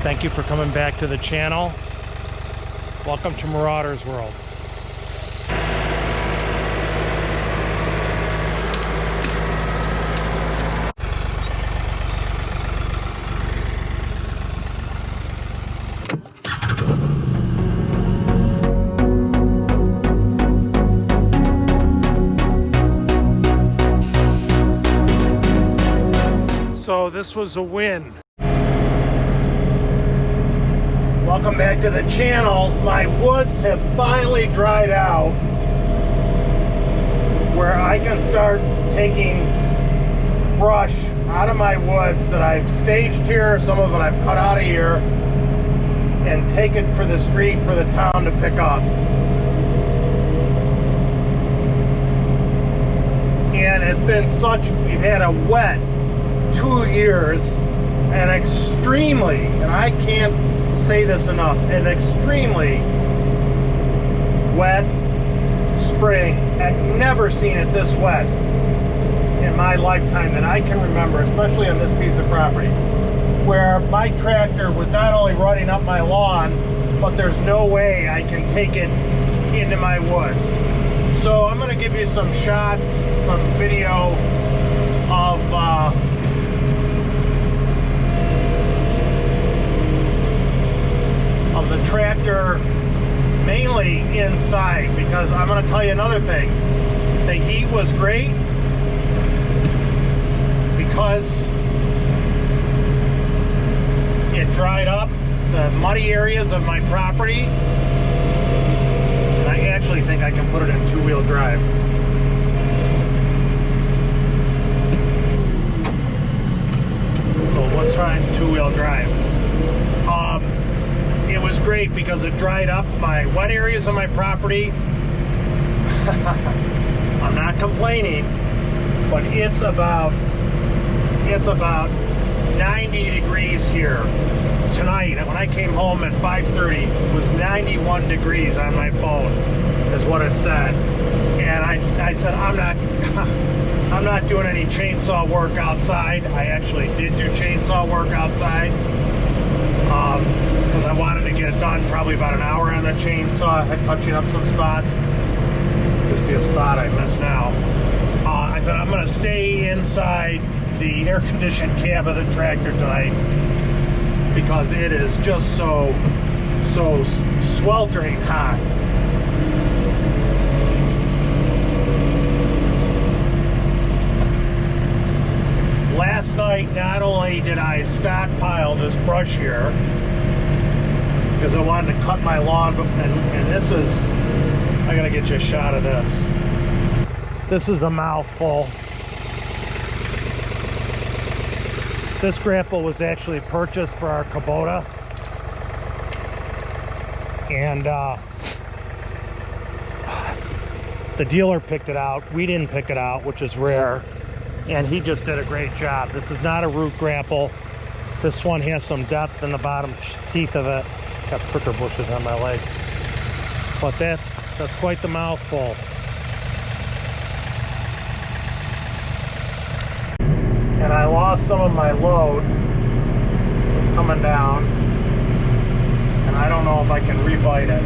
Thank you for coming back to the channel. Welcome to Marauder's World. So this was a win. Welcome back to the channel. My woods have finally dried out where I can start taking brush out of my woods that I've staged here. Some of it I've cut out of here and take it for the street for the town to pick up. And it's been we've had a wet 2 years, and extremely, and I can't say this enough, an extremely wet spring. I've never seen it this wet in my lifetime that I can remember, especially on this piece of property, where my tractor was not only running up my lawn, but there's no way I can take it into my woods. So I'm going to give you some shots, some video of the tractor, mainly inside, because I'm going to tell you another thing. The heat was great because it dried up the muddy areas of my property, and I actually think I can put it in two-wheel drive. So let's try two-wheel drive. It was great because it dried up my wet areas of my property. I'm not complaining, but it's about 90 degrees here tonight. And when I came home at 5:30, it was 91 degrees on my phone, is what it said. And I said, I'm not doing any chainsaw work outside. I actually did do chainsaw work outside. Because I wanted to get it done probably about an hour on the chainsaw, touching up some spots. You see a spot I missed now. I said I'm going to stay inside the air-conditioned cab of the tractor tonight because it is just so sweltering hot. Last night, not only did I stockpile this brush here because I wanted to cut my lawn, and this is, I gotta get you a shot of this. This is a mouthful. This grapple was actually purchased for our Kubota, and the dealer picked it out. We didn't pick it out, which is rare. And he just did a great job. This is not a root grapple. This one has some depth in the bottom teeth of it. Got pricker bushes on my legs. But that's quite the mouthful. And I lost some of my load. It's coming down. And I don't know if I can rebite it.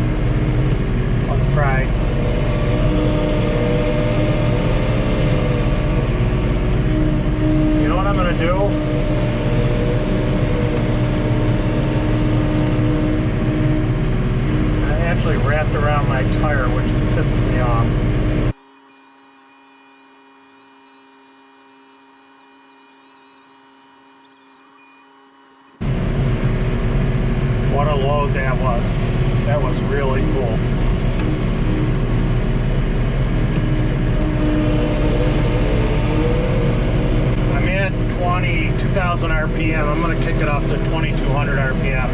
Let's try. You know what I'm going to do? I actually wrapped around my tire, which pisses me off. What a load that was. That was really cool. I'm at 22,000 RPM. I'm going to kick it up to 2,200 RPM.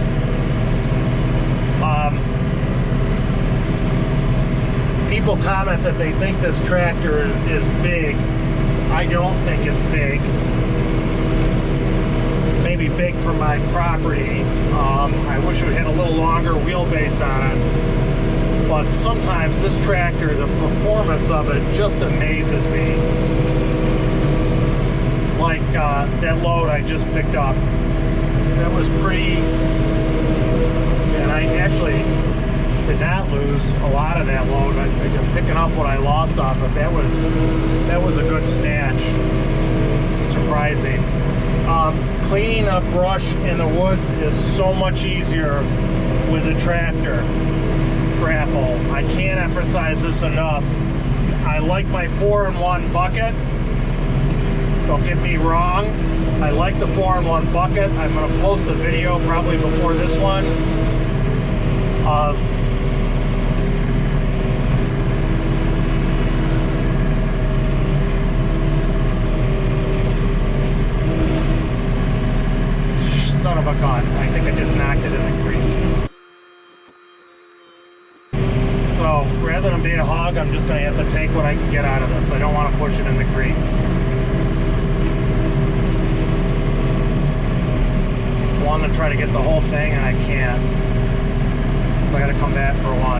People comment that they think this tractor is big. I don't think it's big. Maybe big for my property. I wish it had a little longer wheelbase on it. But sometimes this tractor, the performance of it just amazes me. Like that load I just picked up. That was pretty lose a lot of that load. I'm picking up what I lost off it. That was a good snatch. Surprising. Cleaning up brush in the woods is so much easier with a tractor. Grapple. I can't emphasize this enough. I like my 4-in-1 bucket. Don't get me wrong. I like the 4-in-1 bucket. I'm going to post a video probably before this one. Son of a gun. I think I just knocked it in the creek. So rather than be a hog, I'm just going to have to take what I can get out of this. I don't want to push it in the creek. I want to try to get the whole thing, and I can't. So I got to come back for one.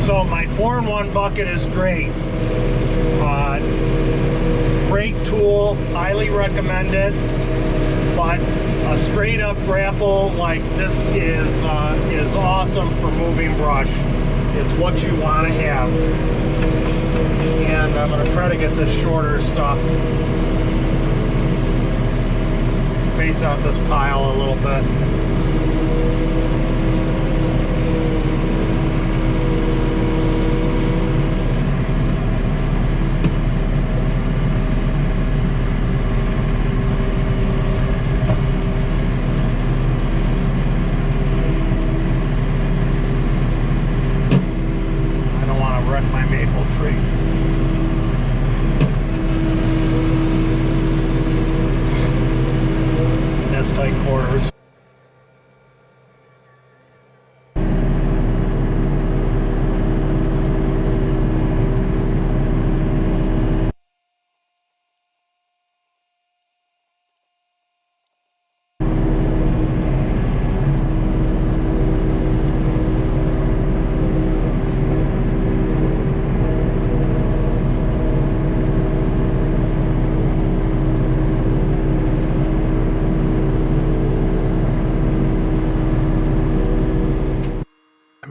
So my 4-in-1 bucket is great. Great tool, highly recommended. But a straight up grapple like this is awesome for moving brush. It's what you want to have. And I'm going to try to get this shorter stuff. Space out this pile a little bit.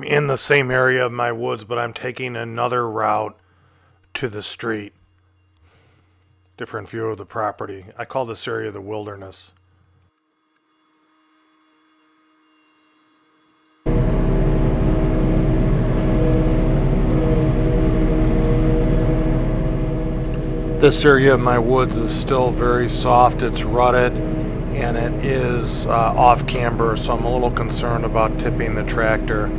In the same area of my woods, but I'm taking another route to the street. Different view of the property. I call this area the wilderness. This area of my woods is still very soft. It's rutted and it is off camber, so I'm a little concerned about tipping the tractor.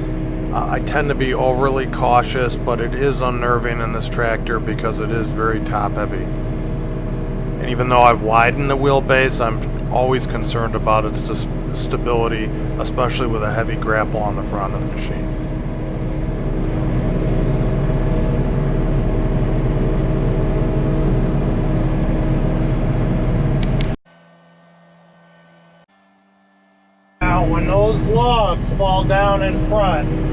I tend to be overly cautious, but it is unnerving in this tractor because it is very top heavy. And even though I've widened the wheelbase, I'm always concerned about its stability, especially with a heavy grapple on the front of the machine. Now, when those logs fall down in front,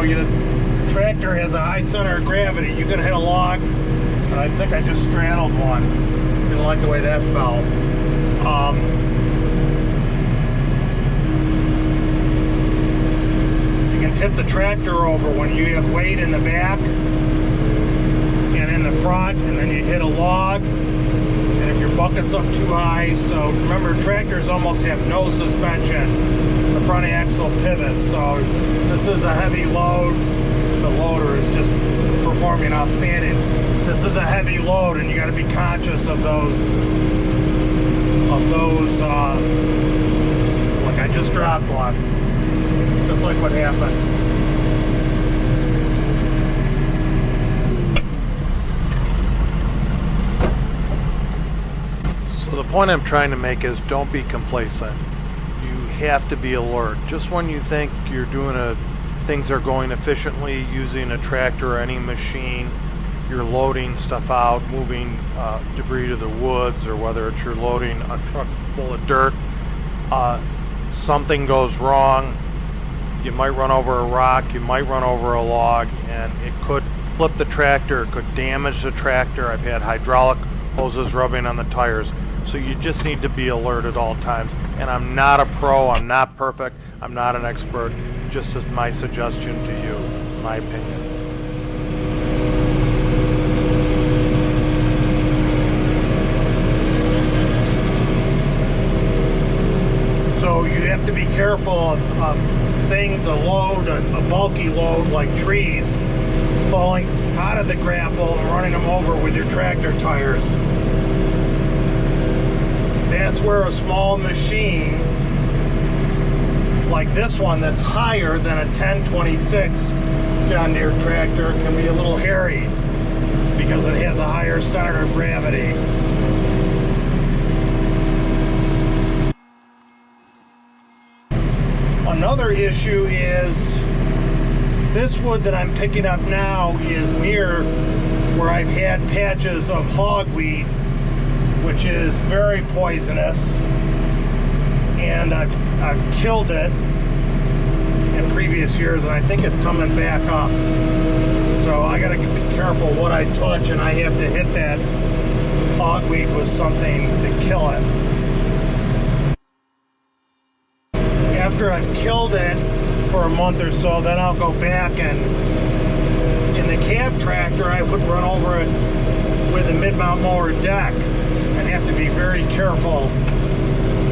the tractor has a high center of gravity. You can hit a log, and I think I just straddled one. Didn't like the way that fell. You can tip the tractor over when you have weight in the back and in the front, and then you hit a log, and if your bucket's up too high. So remember, tractors almost have no suspension. The front axle pivots, so this is a heavy load. The loader is just performing outstanding. This is a heavy load, and you got to be conscious of those. Like I just dropped one, just like what happened. So the point I'm trying to make is, don't be complacent. Have to be alert. Just when you think you're doing things are going efficiently using a tractor or any machine, you're loading stuff out, moving debris to the woods, or whether it's you're loading a truck full of dirt, something goes wrong. You might run over a rock, you might run over a log, and it could flip the tractor, it could damage the tractor. I've had hydraulic hoses rubbing on the tires. So you just need to be alert at all times. And I'm not a pro, I'm not perfect, I'm not an expert. Just as my suggestion to you, my opinion. So you have to be careful of things, a bulky load like trees, falling out of the grapple and running them over with your tractor tires. That's where a small machine like this one that's higher than a 1026 John Deere tractor can be a little hairy because it has a higher center of gravity. Another issue is this wood that I'm picking up now is near where I've had patches of hogweed, which is very poisonous, and I've killed it in previous years, and I think it's coming back up. So I gotta be careful what I touch, and I have to hit that hogweed with something to kill it. After I've killed it for a month or so, then I'll go back, and in the cab tractor I would run over it with a mid-mount mower deck and have to be very careful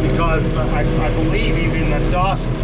because I believe even the dust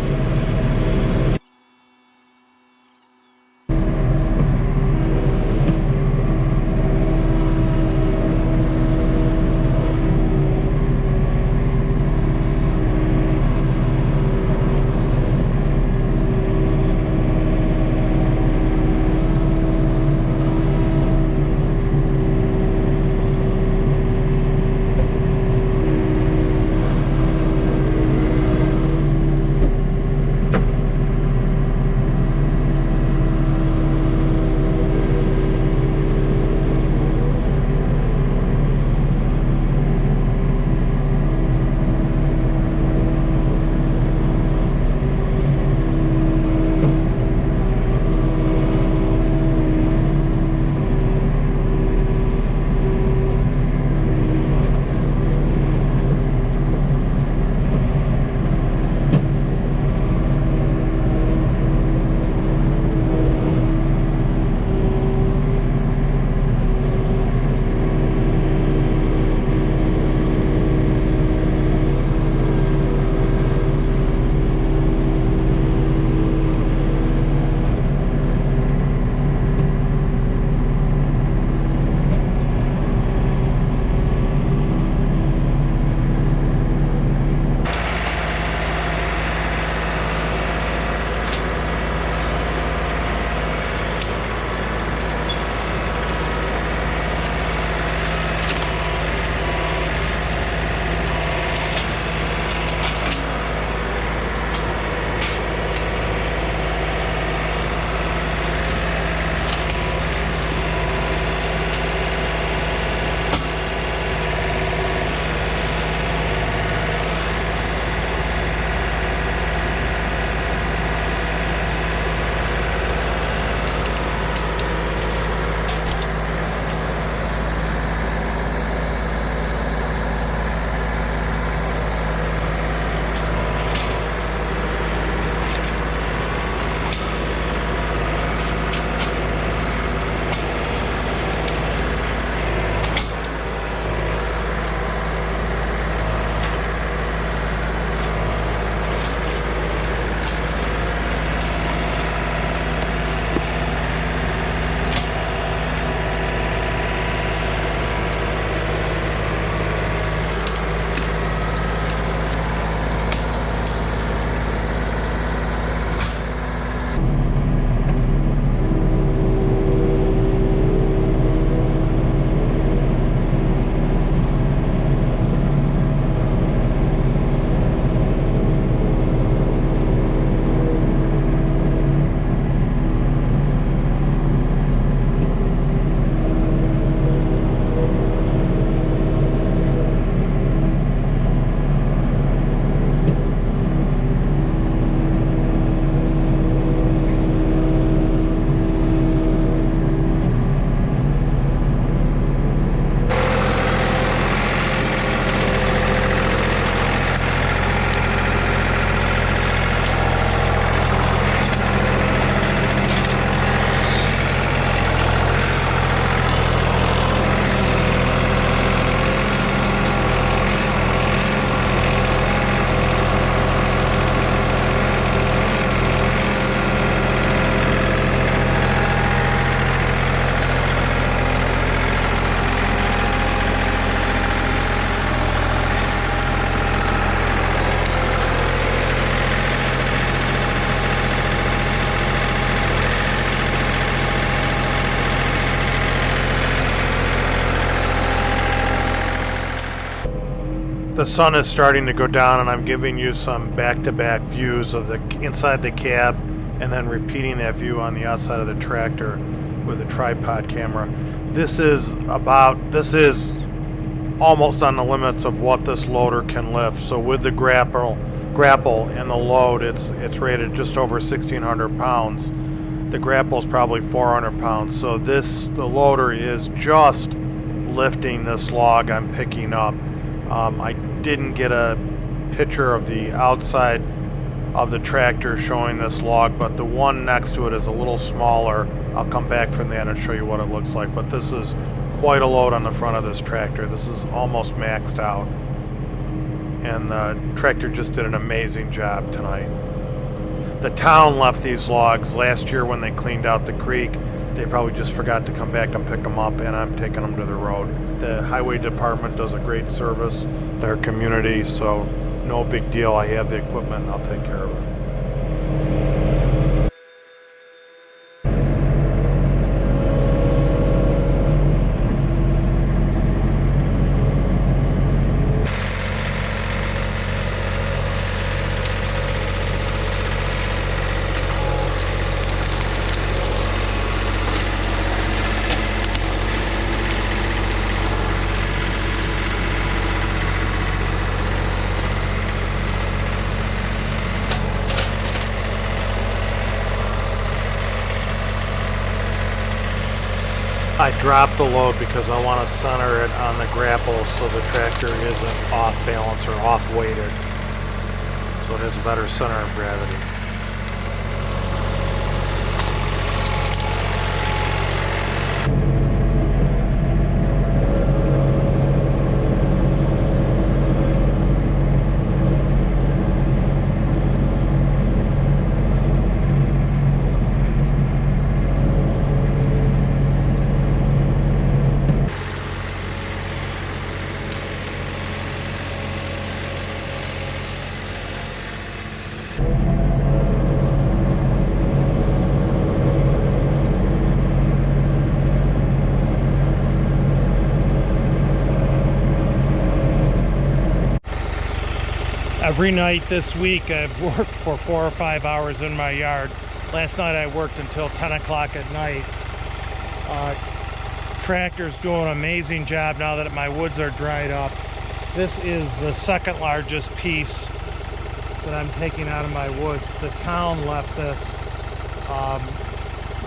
The sun is starting to go down, and I'm giving you some back-to-back views of the inside the cab and then repeating that view on the outside of the tractor with a tripod camera. This is almost on the limits of what this loader can lift. So with the grapple and the load, it's rated just over 1,600 pounds. The grapple is probably 400 pounds. So the loader is just lifting this log I'm picking up. I didn't get a picture of the outside of the tractor showing this log, but the one next to it is a little smaller. I'll come back from that and show you what it looks like, but this is quite a load on the front of this tractor. This is almost maxed out, and the tractor just did an amazing job tonight. The town left these logs last year when they cleaned out the creek. They probably just forgot to come back and pick them up, and I'm taking them to the road. The highway department does a great service to their community, so no big deal. I have the equipment and I'll take care of it. I dropped the load because I want to center it on the grapple so the tractor isn't off balance or off weighted, so it has a better center of gravity. Every night this week I've worked for 4 or 5 hours in my yard. Last night I worked until 10 o'clock at night. Tractor's doing an amazing job now that my woods are dried up. This is the second largest piece that I'm taking out of my woods. The town left this.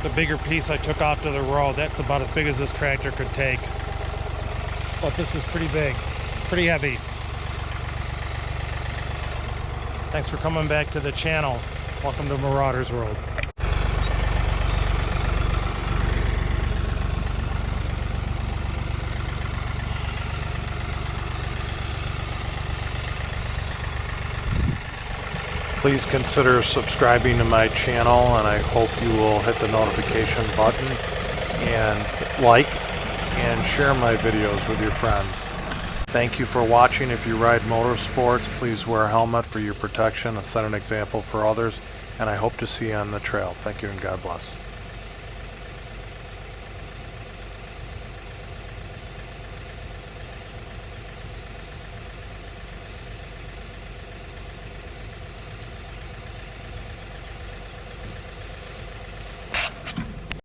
The bigger piece I took off to the road. That's about as big as this tractor could take. But this is pretty big, pretty heavy. Thanks for coming back to the channel. Welcome to Marauder's World. Please consider subscribing to my channel, and I hope you will hit the notification button and hit like and share my videos with your friends. Thank you for watching. If you ride motorsports, please wear a helmet for your protection and set an example for others, and I hope to see you on the trail. Thank you and God bless.